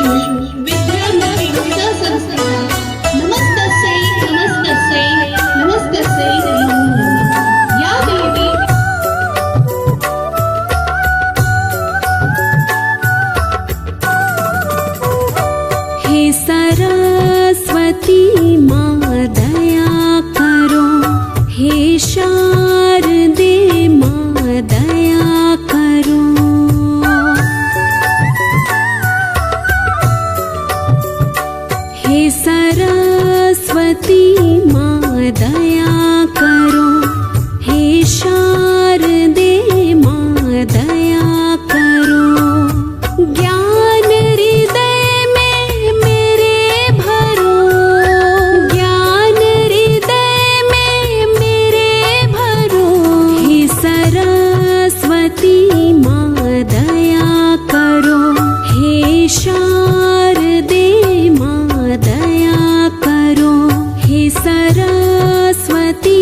लक्ष्मी विद्यामतीचा संस्था नमस्तस्यै नमस्तस्यै नमस्तस्यै नमो नमः। या देवी हे सरस्वती माँ दया करो, हे शारदे माँ दया करो। हे सरस्वती माँ दया करो, हे शारदे माँ दया करो। ज्ञान हृदय में मेरे भरो, ज्ञान हृदय में मेरे भरो। हे सरस्वती माँ दया करो, हे शारदे माँ दया करो। हे सरस्वती